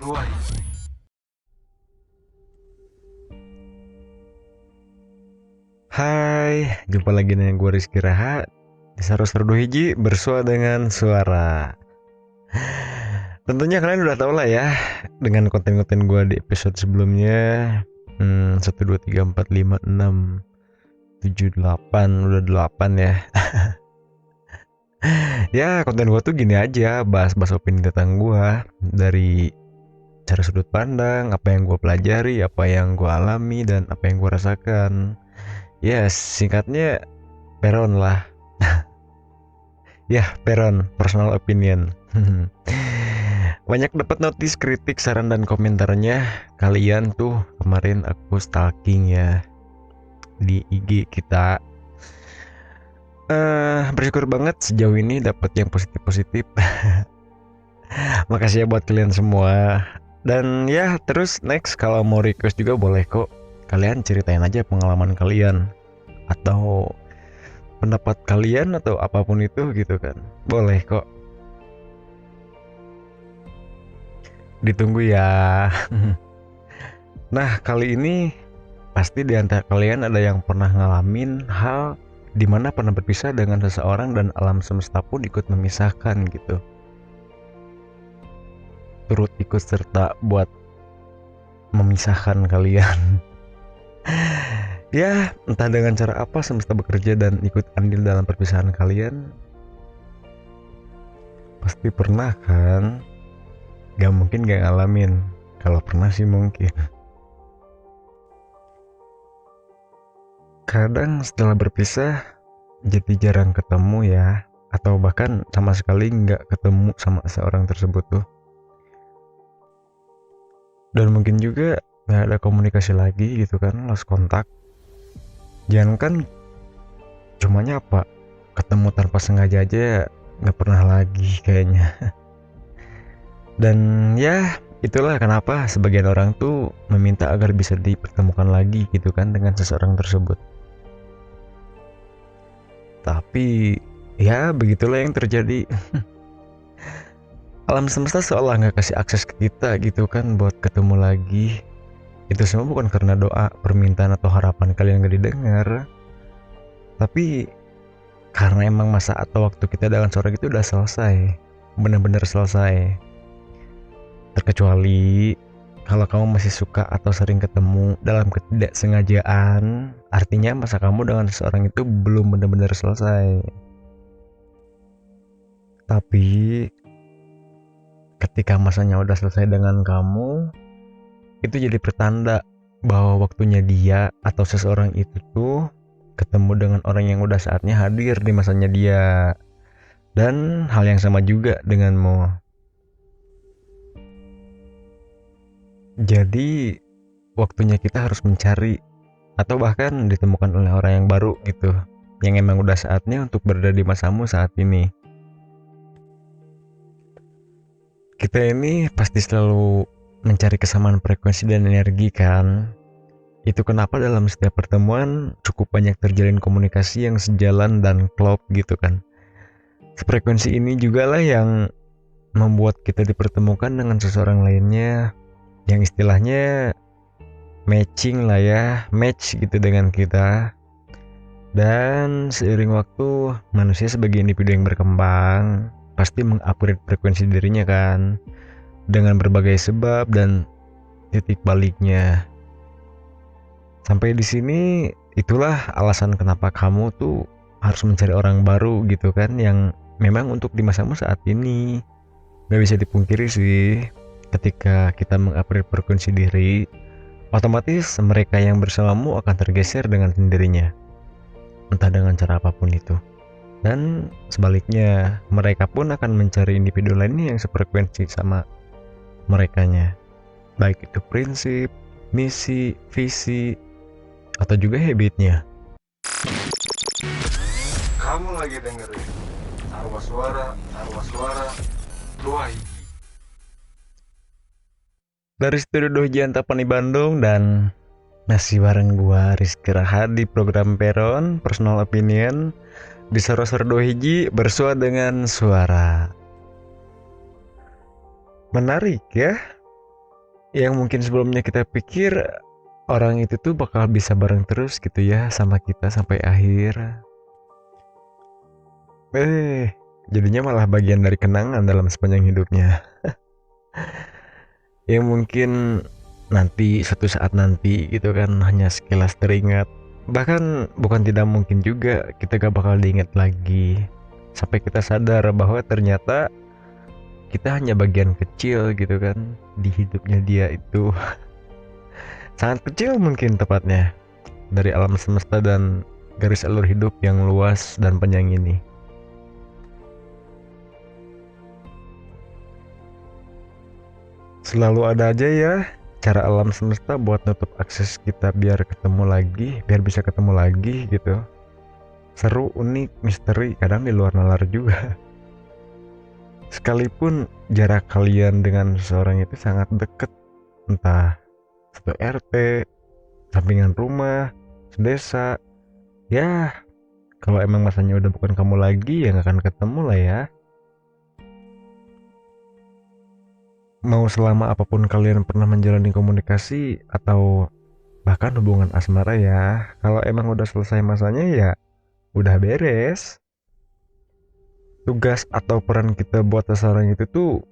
Luai. Hai, jumpa lagi dengan gue Rizky Raha di Seru-Seru Hiji bersua dengan suara. Tentunya kalian udah tau lah ya dengan konten-konten gue di episode sebelumnya. 1, 2, 3, 4, 5, 6, 7, 8, udah 8 ya. Ya konten gue tuh gini aja, bahas-bahas opini tentang gue dari cara sudut pandang, apa yang gue pelajari, apa yang gue alami, dan apa yang gue rasakan. Ya singkatnya peron lah. Ya, peron, personal opinion. Banyak dapat notis, kritik, saran dan komentarnya. Kalian tuh kemarin aku stalking ya di IG kita. Bersyukur banget sejauh ini dapat yang positif-positif. Makasih ya buat kalian semua. Dan ya, terus next kalau mau request juga boleh kok. Kalian ceritain aja pengalaman kalian atau pendapat kalian atau apapun itu gitu kan. Boleh kok. Ditunggu ya. Nah, kali ini pasti di antara kalian ada yang pernah ngalamin hal dimana pernah berpisah dengan seseorang dan alam semesta pun ikut memisahkan gitu. Turut ikut serta buat memisahkan kalian. Ya, entah dengan cara apa semesta bekerja dan ikut andil dalam perpisahan kalian. Pasti pernah kan? Gak mungkin gak ngalamin. Kalau pernah sih mungkin. Kadang setelah berpisah jadi jarang ketemu ya, atau bahkan sama sekali nggak ketemu sama seorang tersebut tuh. Dan mungkin juga nggak ada komunikasi lagi gitu kan, lost kontak. Jangan kan cuma nyapa, ketemu tanpa sengaja aja nggak pernah lagi kayaknya. Dan ya itulah kenapa sebagian orang tuh meminta agar bisa dipertemukan lagi gitu kan dengan seseorang tersebut. Tapi ya begitulah yang terjadi. Alam semesta seolah nggak kasih akses ke kita gitu kan buat ketemu lagi. Itu semua bukan karena doa, permintaan atau harapan kalian gak didengar, tapi karena emang masa atau waktu kita dengan seorang itu udah selesai, benar-benar selesai. Terkecuali kalau kamu masih suka atau sering ketemu dalam ketidaksengajaan, artinya masa kamu dengan seseorang itu belum benar-benar selesai. Tapi ketika masanya udah selesai dengan kamu, itu jadi pertanda bahwa waktunya dia atau seseorang itu tuh ketemu dengan orang yang udah saatnya hadir di masanya dia. Dan hal yang sama juga denganmu. Jadi waktunya kita harus mencari atau bahkan ditemukan oleh orang yang baru gitu, yang emang udah saatnya untuk berada di masamu saat ini. Kita ini pasti selalu mencari kesamaan frekuensi dan energi kan. Itu kenapa dalam setiap pertemuan cukup banyak terjalin komunikasi yang sejalan dan klop gitu kan. Frekuensi ini juga lah yang membuat kita dipertemukan dengan seseorang lainnya yang istilahnya matching lah ya, match gitu dengan kita. Dan seiring waktu, manusia sebagai individu yang berkembang pasti mengupgrade frekuensi dirinya kan, dengan berbagai sebab dan titik baliknya. Sampai di sini itulah alasan kenapa kamu tuh harus mencari orang baru gitu kan, yang memang untuk di masamu saat ini. Gak bisa dipungkiri sih, ketika kita mengupgrade frekuensi diri, otomatis mereka yang bersamamu akan tergeser dengan sendirinya, entah dengan cara apapun itu. Dan sebaliknya, mereka pun akan mencari individu lainnya yang sefrekuensi sama merekanya, baik itu prinsip, misi, visi, atau juga habitnya. Kamu lagi dengerin arwah suara Luai. Dari Studio Doji Antapani Bandung, dan masih bareng gua Rizky Rahad di program Peron Personal Opinion di Seru-Seru Hiji bersua dengan suara. Menarik ya, Yang mungkin sebelumnya kita pikir orang itu tuh bakal bisa bareng terus gitu ya sama kita sampai akhir. Jadinya malah bagian dari kenangan dalam sepanjang hidupnya. Yang mungkin nanti suatu saat nanti gitu kan hanya sekilas teringat. Bahkan bukan tidak mungkin juga kita gak bakal diingat lagi. Sampai kita sadar bahwa ternyata kita hanya bagian kecil gitu kan di hidupnya dia itu. Sangat kecil mungkin tepatnya dari alam semesta dan garis alur hidup yang luas dan panjang ini. Selalu ada aja ya cara alam semesta buat nutup akses kita biar ketemu lagi, biar bisa ketemu lagi gitu. Seru, unik, misteri, kadang di luar nalar juga. Sekalipun jarak kalian dengan seseorang itu sangat dekat, entah satu RT, sampingan rumah, sedesa, ya kalau emang masanya udah bukan kamu lagi ya gak akan ketemu lah ya. Mau selama apapun kalian pernah menjalani komunikasi atau bahkan hubungan asmara ya, kalau emang udah selesai masanya ya udah beres. Tugas atau peran kita buat seseorang itu tuh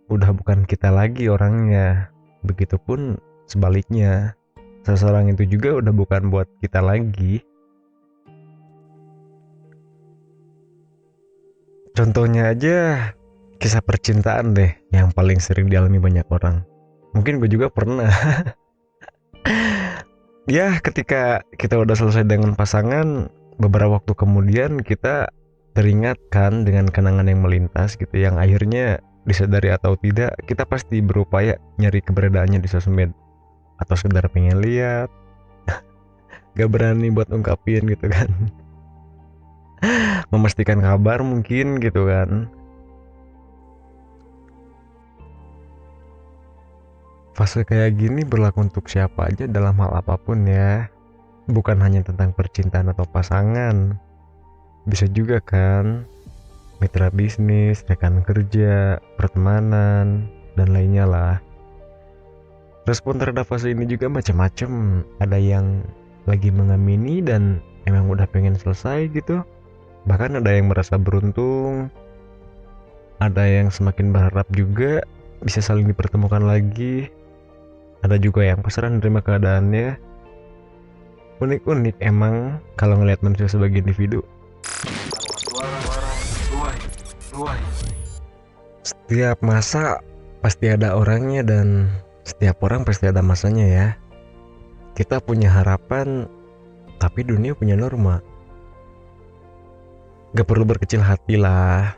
udah bukan kita lagi orangnya. Begitupun sebaliknya, seseorang itu juga udah bukan buat kita lagi. Contohnya aja kisah percintaan deh yang paling sering dialami banyak orang. Mungkin gue juga pernah. Ya, ketika kita udah selesai dengan pasangan, beberapa waktu kemudian kita teringat kan dengan kenangan yang melintas gitu, yang akhirnya disadari atau tidak kita pasti berupaya nyari keberadaannya di sosmed atau sekedar pengen lihat, gak berani buat ungkapin gitu kan. Memastikan kabar mungkin gitu kan. Fase kayak gini berlaku untuk siapa aja dalam hal apapun ya. Bukan hanya tentang percintaan atau pasangan. Bisa juga kan mitra bisnis, rekan kerja, pertemanan, dan lainnya lah. Respon terhadap fase ini juga macam-macam. Ada yang lagi mengamini dan emang udah pengen selesai gitu. Bahkan ada yang merasa beruntung. Ada yang semakin berharap juga bisa saling dipertemukan lagi. Ada juga yang pasrah menerima keadaannya. Unik-unik emang kalau ngelihat manusia sebagai individu. Setiap masa pasti ada orangnya dan setiap orang pasti ada masanya ya. Kita punya harapan, tapi dunia punya norma. Gak perlu berkecil hati lah.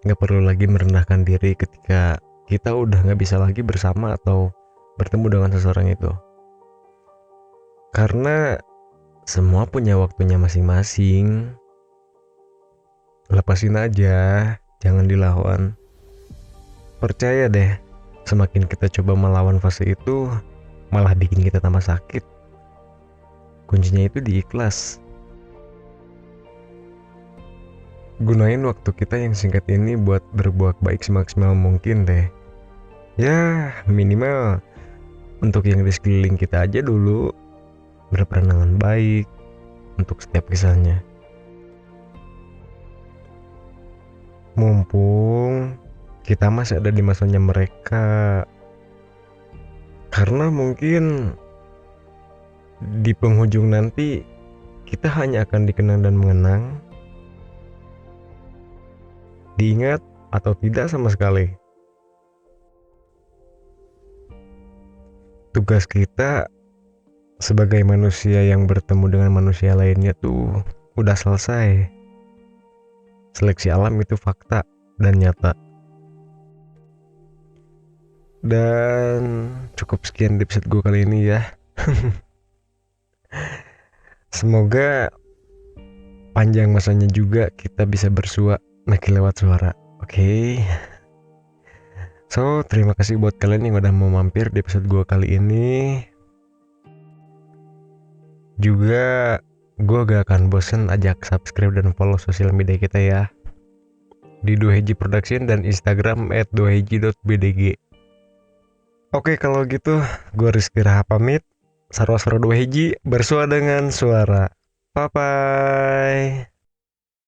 Gak perlu lagi merendahkan diri ketika kita udah gak bisa lagi bersama atau bertemu dengan seseorang itu. Karena semua punya waktunya masing-masing. Lepasin aja, jangan dilawan. Percaya deh, semakin kita coba melawan fase itu, malah bikin kita tambah sakit. Kuncinya itu di ikhlas. Gunain waktu kita yang singkat ini buat berbuat baik semaksimal mungkin deh. Ya, minimal untuk yang di sekeliling kita aja dulu berpandangan baik untuk setiap kisahnya. Mumpung kita masih ada di masanya mereka, karena mungkin di penghujung nanti kita hanya akan dikenang dan mengenang, diingat atau tidak sama sekali. Tugas kita sebagai manusia yang bertemu dengan manusia lainnya tuh udah selesai. Seleksi alam itu fakta dan nyata. Dan cukup sekian di episode gue kali ini ya. Semoga panjang masanya juga kita bisa bersua meski lewat suara. Oke. So, terima kasih buat kalian yang udah mau mampir di episode gue kali ini. Juga gue gak akan bosen ajak subscribe dan follow sosial media kita ya, di 2hj Production dan Instagram @2hj.bdg. Oke kalau gitu, gue Rizky Raha pamit. Sarwa Suara Dua Hiji bersua dengan suara. Bye bye.